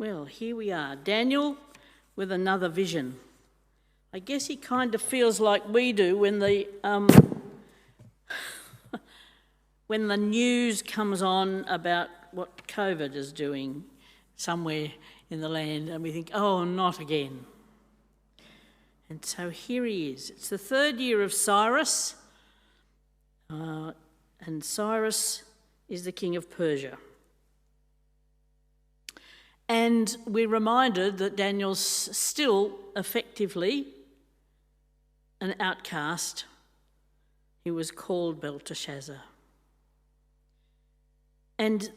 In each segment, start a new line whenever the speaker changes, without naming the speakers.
Well, here we are, Daniel with another vision. I guess he kind of feels like we do when the when the news comes on about what COVID is doing somewhere in the land, and we think, oh, not again. And so here he is. It's the 3rd year of Cyrus, and Cyrus is the king of Persia. And we're reminded that Daniel's still effectively an outcast. He was called Belteshazzar. And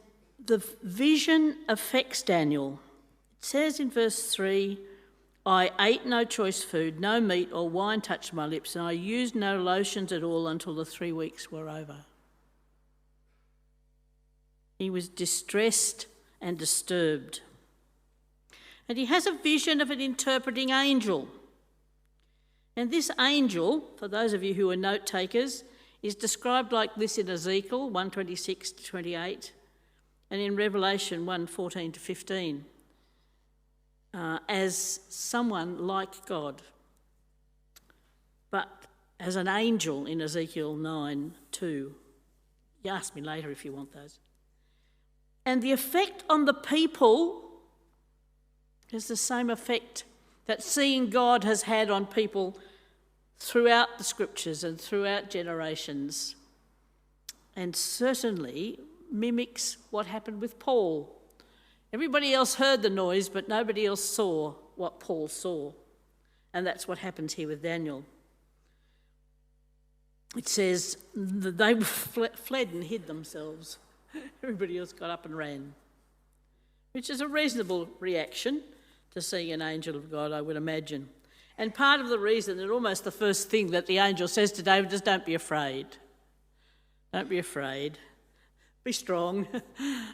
the vision affects Daniel. It says in verse 3, I ate no choice food, no meat or wine touched my lips, and I used no lotions at all until the 3 weeks were over. He was distressed and disturbed. And he has a vision of an interpreting angel. And this angel, for those of you who are note takers, is described like this in Ezekiel 1:26-28 and in Revelation 1:14-15 as someone like God, but as an angel in Ezekiel 9:2. You ask me later if you want those. And the effect on the people is the same effect that seeing God has had on people throughout the scriptures and throughout generations, and certainly mimics what happened with Paul. Everybody else heard the noise, but nobody else saw what Paul saw. And that's what happens here with Daniel. It says that they fled and hid themselves. Everybody else got up and ran, which is a reasonable reaction to seeing an angel of God, I would imagine. And part of the reason, and almost the first thing that the angel says to David is, don't be afraid. Don't be afraid. Be strong.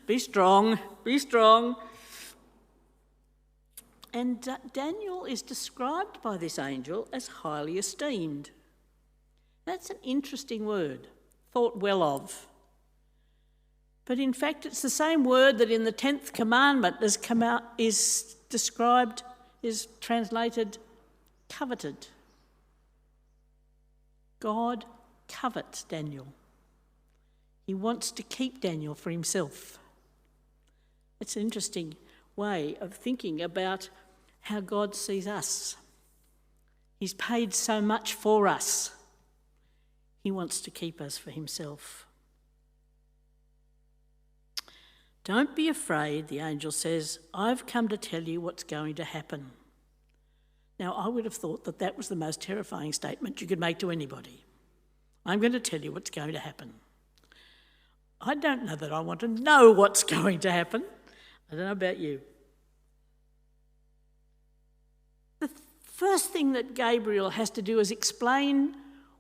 Be strong. Be strong. And Daniel is described by this angel as highly esteemed. That's an interesting word, thought well of. But in fact, it's the same word that in the 10th commandment is described, is translated coveted. God covets Daniel. He wants to keep Daniel for himself. It's an interesting way of thinking about how God sees us. He's paid so much for us. He wants to keep us for himself. Don't be afraid, the angel says. I've come to tell you what's going to happen. Now, I would have thought that that was the most terrifying statement you could make to anybody. I'm going to tell you what's going to happen. I don't know that I want to know what's going to happen. I don't know about you. The first thing that Gabriel has to do is explain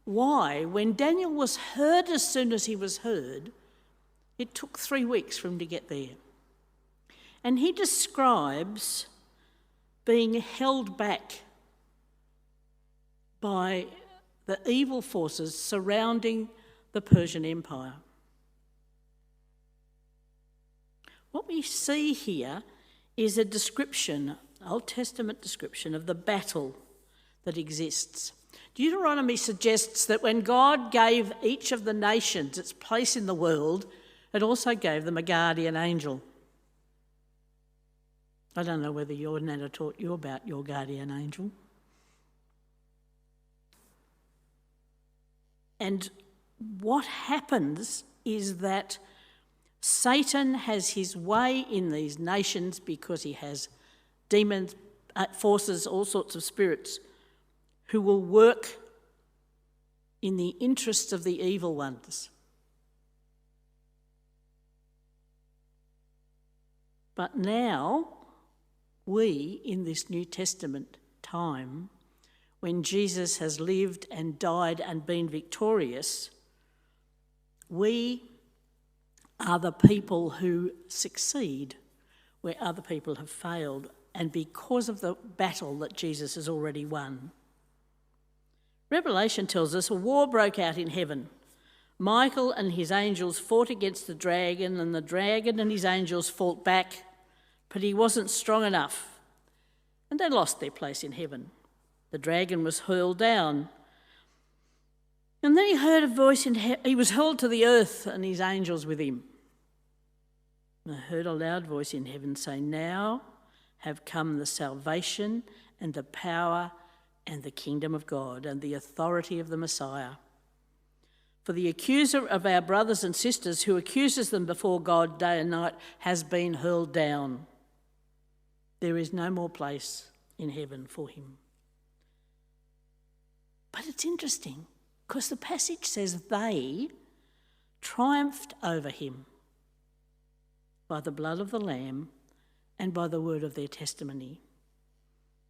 why, when Daniel was heard as soon as he was heard, it took 3 weeks for him to get there. And he describes being held back by the evil forces surrounding the Persian Empire. What we see here is a description, Old Testament description, of the battle that exists. Deuteronomy suggests that when God gave each of the nations its place in the world, it also gave them a guardian angel. I don't know whether your Nana taught you about your guardian angel. And what happens is that Satan has his way in these nations because he has demons, forces, all sorts of spirits who will work in the interests of the evil ones. But now, we, in this New Testament time, when Jesus has lived and died and been victorious, we are the people who succeed where other people have failed, and because of the battle that Jesus has already won. Revelation tells us a war broke out in heaven. Michael and his angels fought against the dragon, and the dragon and his angels fought back, but he wasn't strong enough, and they lost their place in heaven. The dragon was hurled down, and then he heard a voice in heaven. He was hurled to the earth, and his angels with him. And I heard a loud voice in heaven say, "Now have come the salvation and the power and the kingdom of God and the authority of the Messiah. For the accuser of our brothers and sisters, who accuses them before God day and night, has been hurled down. There is no more place in heaven for him." But it's interesting, because the passage says they triumphed over him by the blood of the Lamb and by the word of their testimony.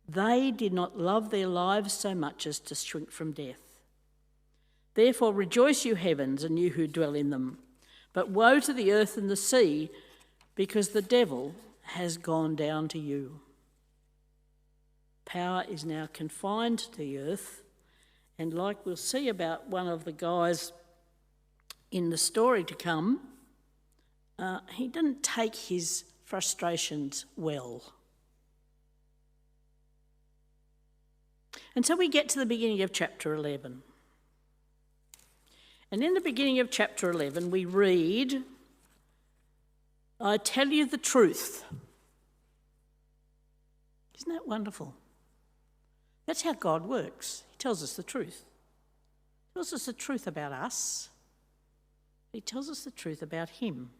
They did not love their lives so much as to shrink from death. Therefore rejoice, you heavens, and you who dwell in them. But woe to the earth and the sea, because the devil has gone down to you. Power is now confined to the earth, and like we'll see about one of the guys in the story to come, he didn't take his frustrations well. And so we get to the beginning of chapter 11. And in the beginning of chapter 11, we read, "I tell you the truth." Isn't that wonderful? That's how God works. He tells us the truth. He tells us the truth about us. He tells us the truth about him.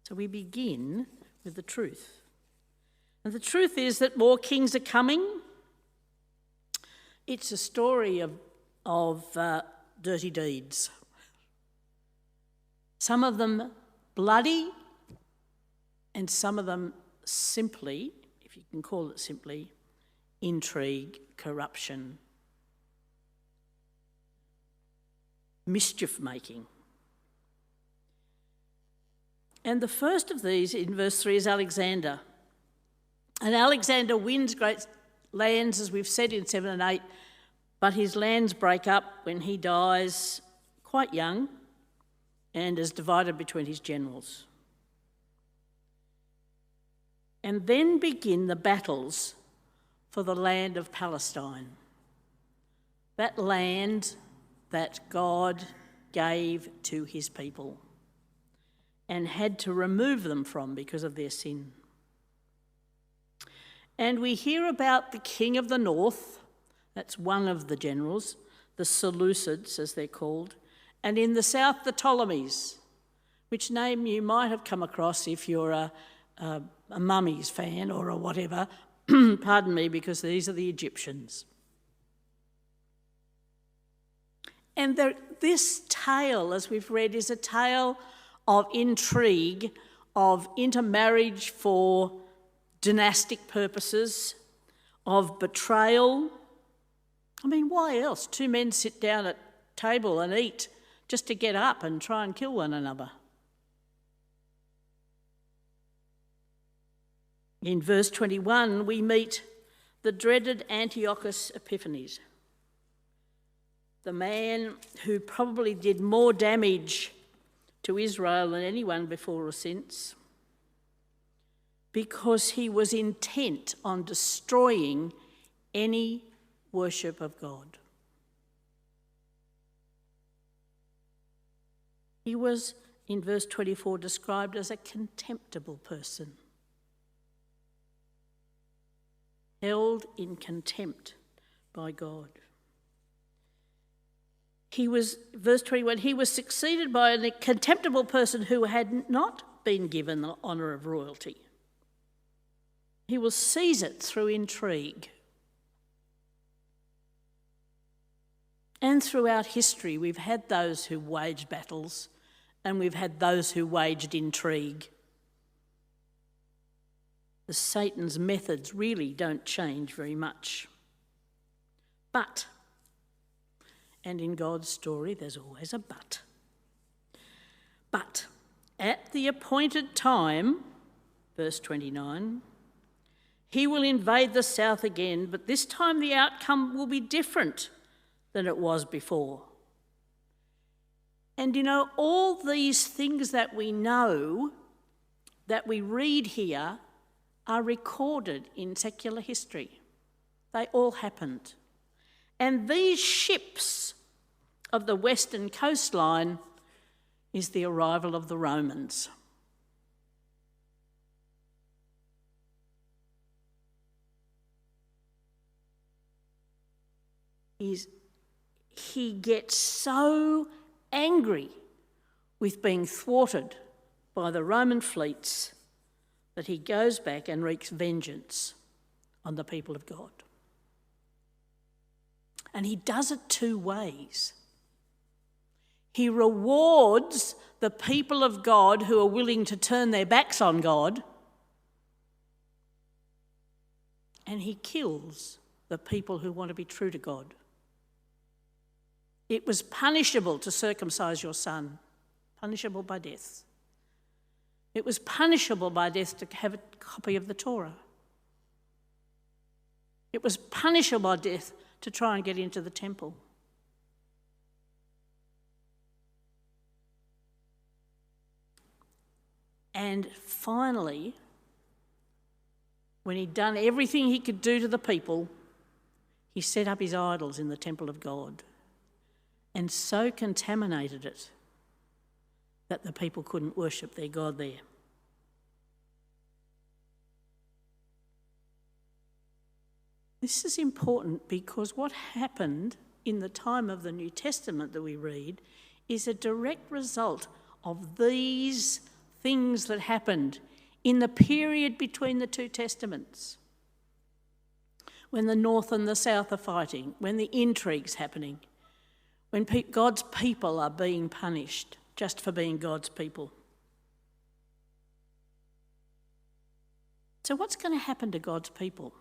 So we begin with the truth. And the truth is that more kings are coming. It's a story of dirty deeds. Some of them bloody, and some of them simply, if you can call it simply, intrigue, corruption, mischief making. And the first of these in verse 3 is Alexander. And Alexander wins great lands, as we've said in 7 and 8, but his lands break up when he dies quite young and is divided between his generals. And then begin the battles for the land of Palestine, that land that God gave to his people and had to remove them from because of their sin. And we hear about the king of the north, that's one of the generals, the Seleucids as they're called, and in the south the Ptolemies, which name you might have come across if you're a Mummies fan or a whatever, pardon me, because these are the Egyptians. And this tale, as we've read, is a tale of intrigue, of intermarriage for dynastic purposes, of betrayal. I mean, why else? Two men sit down at table and eat just to get up and try and kill one another. In verse 21, we meet the dreaded Antiochus Epiphanes, the man who probably did more damage to Israel than anyone before or since, because he was intent on destroying any worship of God. He was, in verse 24, described as a contemptible person, held in contempt by God. He was, verse 21, he was succeeded by a contemptible person who had not been given the honour of royalty. He will seize it through intrigue. And throughout history, we've had those who waged battles and we've had those who waged intrigue. The Satan's methods really don't change very much. But, and in God's story there's always a but. But at the appointed time, verse 29, he will invade the south again, but this time the outcome will be different than it was before. And you know, all these things that we know that we read here are recorded in secular history. They all happened. And these ships of the western coastline is the arrival of the Romans. He gets so angry with being thwarted by the Roman fleets that he goes back and wreaks vengeance on the people of God. And he does it two ways. He rewards the people of God who are willing to turn their backs on God, and he kills the people who want to be true to God. It was punishable to circumcise your son, punishable by death. It was punishable by death to have a copy of the Torah. It was punishable by death to try and get into the temple. And finally, when he'd done everything he could do to the people, he set up his idols in the temple of God and so contaminated it that the people couldn't worship their God there. This is important because what happened in the time of the New Testament that we read is a direct result of these things that happened in the period between the two testaments. When the north and the south are fighting, when the intrigue's happening, when God's people are being punished just for being God's people. So what's going to happen to God's people?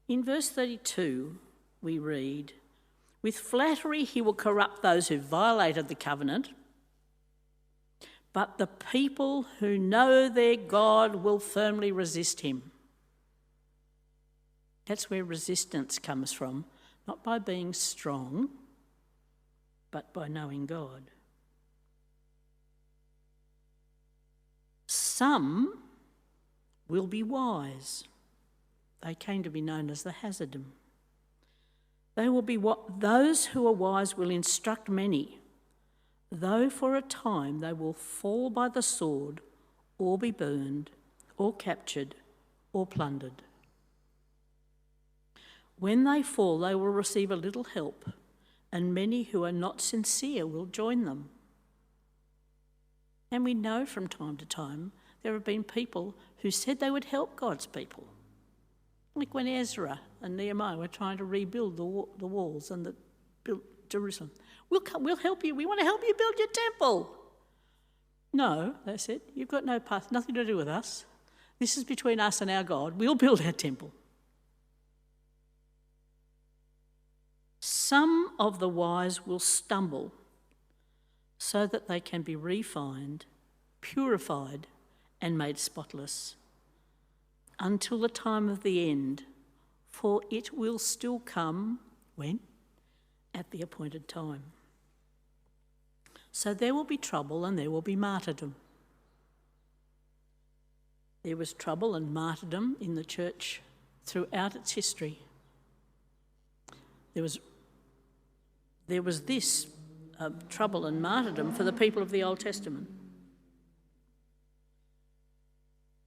In verse 32, we read, "With flattery he will corrupt those who violated the covenant, but the people who know their God will firmly resist him." That's where resistance comes from, not by being strong, but by knowing God. Some will be wise. They came to be known as the Hasidim. They will be those who are wise will instruct many, though for a time they will fall by the sword, or be burned, or captured, or plundered. When they fall, they will receive a little help, and many who are not sincere will join them. And we know from time to time there have been people who said they would help God's people. Like when Ezra and Nehemiah were trying to rebuild the walls and build Jerusalem. We'll help you. We want to help you build your temple. No, they said, you've got no path, nothing to do with us. This is between us and our God. We'll build our temple. Some of the wise will stumble so that they can be refined, purified, and made spotless until the time of the end, for it will still come, when? At the appointed time. So there will be trouble and there will be martyrdom. There was trouble and martyrdom in the church throughout its history. There was this trouble and martyrdom for the people of the Old Testament.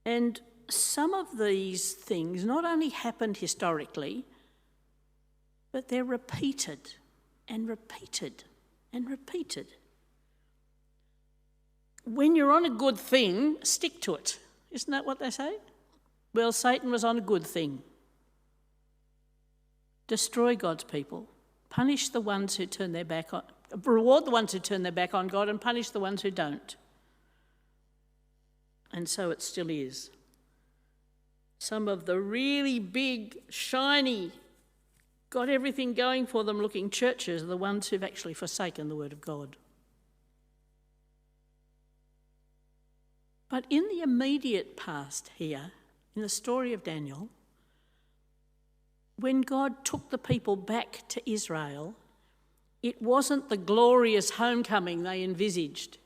And some of these things not only happened historically, but they're repeated and repeated and repeated. When you're on a good thing, stick to it. Isn't that what they say? Well, Satan was on a good thing. Destroy God's people. Punish the ones who turn their back on, reward the ones who turn their back on God and punish the ones who don't. And so it still is. Some of the really big, shiny, got everything going for them looking churches are the ones who've actually forsaken the word of God. But in the immediate past here, in the story of Daniel, when God took the people back to Israel, it wasn't the glorious homecoming they envisaged.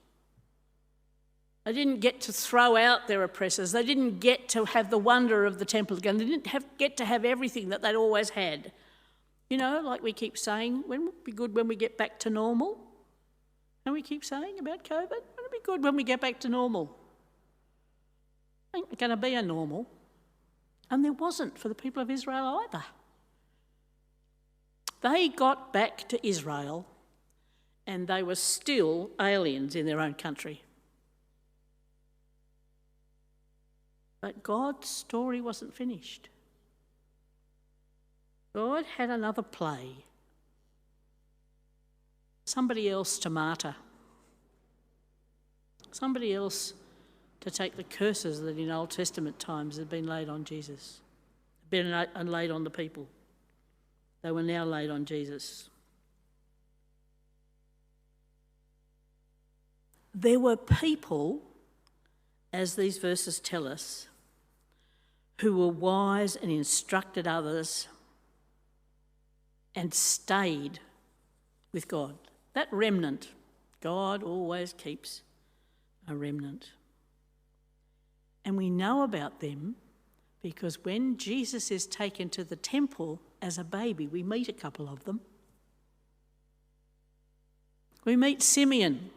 They didn't get to throw out their oppressors. They didn't get to have the wonder of the temple again. They didn't get to have everything that they'd always had. You know, like we keep saying, when would it be good when we get back to normal? And we keep saying about COVID, wouldn't it be good when we get back to normal? Ain't going to be a normal. And there wasn't for the people of Israel either. They got back to Israel and they were still aliens in their own country. But God's story wasn't finished. God had another play. Somebody else to martyr. Somebody else to take the curses that in Old Testament times had been laid on Jesus, been laid on the people. They were now laid on Jesus. There were people, as these verses tell us, who were wise and instructed others and stayed with God. That remnant, God always keeps a remnant. And we know about them because when Jesus is taken to the temple as a baby, we meet a couple of them. We meet Simeon,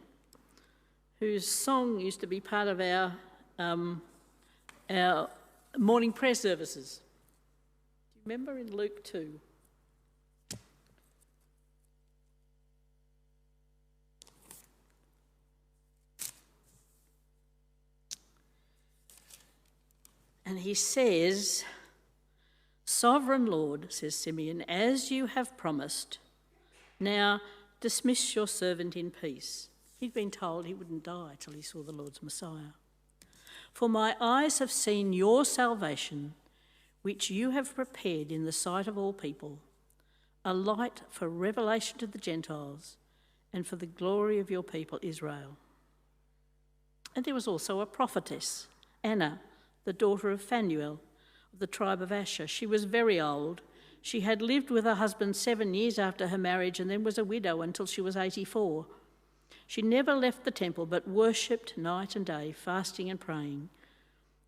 whose song used to be part of our morning prayer services. Do you remember in Luke 2? And he says, "Sovereign Lord," says Simeon, "as you have promised, now dismiss your servant in peace." He'd been told he wouldn't die till he saw the Lord's Messiah. "For my eyes have seen your salvation, which you have prepared in the sight of all people, a light for revelation to the Gentiles and for the glory of your people Israel." And there was also a prophetess, Anna, the daughter of Phanuel, of the tribe of Asher. She was very old. She had lived with her husband 7 years after her marriage and then was a widow until she was 84. She never left the temple but worshipped night and day, fasting and praying.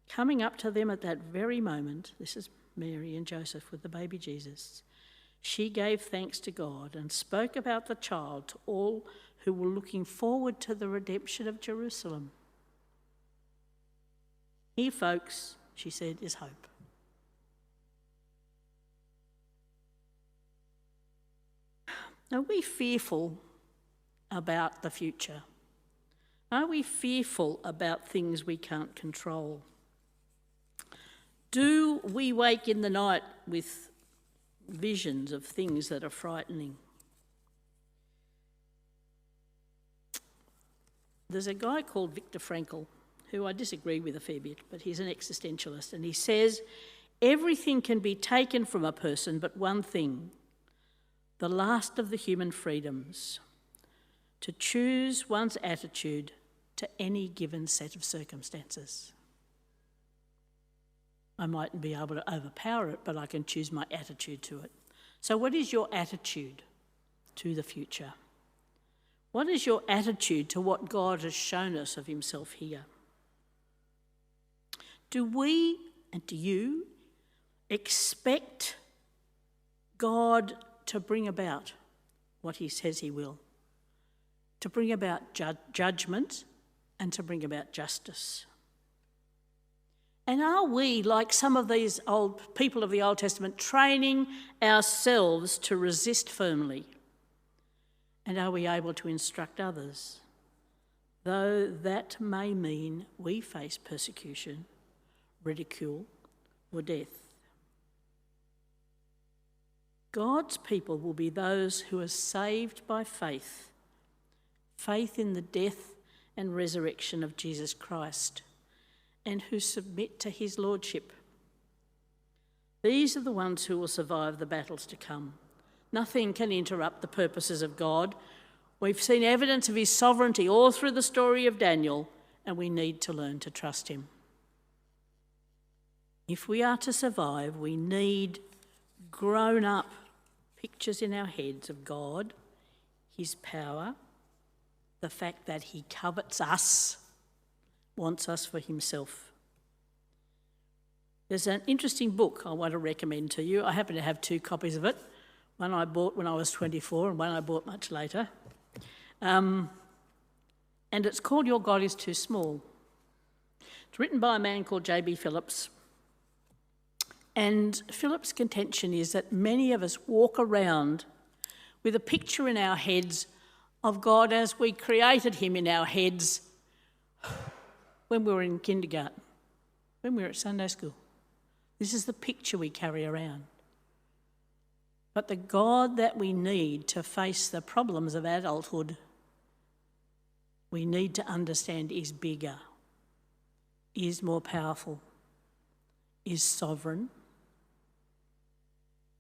Coming up to them at that very moment, this is Mary and Joseph with the baby Jesus, she gave thanks to God and spoke about the child to all who were looking forward to the redemption of Jerusalem. "Here, folks," she said, "is hope." Are we fearful about the future? Are we fearful about things we can't control? Do we wake in the night with visions of things that are frightening? There's a guy called Viktor Frankl, who I disagree with a fair bit, but he's an existentialist, and he says, everything can be taken from a person but one thing, the last of the human freedoms, to choose one's attitude to any given set of circumstances. I mightn't be able to overpower it, but I can choose my attitude to it. So what is your attitude to the future? What is your attitude to what God has shown us of himself here? Do we, and do you, expect God to bring about what he says he will? To bring about judgment and to bring about justice? And are we, like some of these old people of the Old Testament, training ourselves to resist firmly? And are we able to instruct others? Though that may mean we face persecution, ridicule, or death. God's people will be those who are saved by faith, faith in the death and resurrection of Jesus Christ, and who submit to his lordship. These are the ones who will survive the battles to come. Nothing can interrupt the purposes of God. We've seen evidence of his sovereignty all through the story of Daniel, and we need to learn to trust him. If we are to survive, we need grown-up pictures in our heads of God, his power, the fact that he covets us. wants us for himself. There's an interesting book I want to recommend to you. I happen to have 2 copies of it. One I bought when I was 24 and one I bought much later. And it's called Your God is Too Small. It's written by a man called J.B. Phillips. And Phillips' contention is that many of us walk around with a picture in our heads of God as we created him in our heads when we were in kindergarten, when we were at Sunday school. This is the picture we carry around. But the God that we need to face the problems of adulthood, we need to understand is bigger, is more powerful, is sovereign.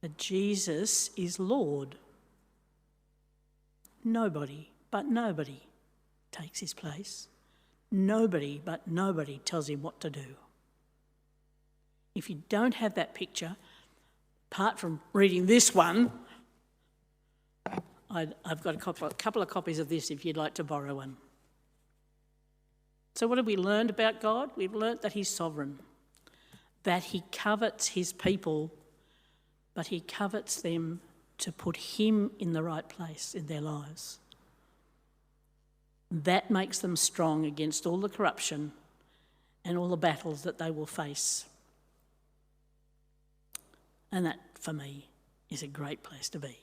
That Jesus is Lord. Nobody takes his place. Nobody tells him what to do. If you don't have that picture, apart from reading this one, I've got a couple of copies of this if you'd like to borrow one. So what have we learned about God? We've learnt that he's sovereign, that he covets his people, but he covets them to put him in the right place in their lives. That makes them strong against all the corruption and all the battles that they will face. And that, for me, is a great place to be.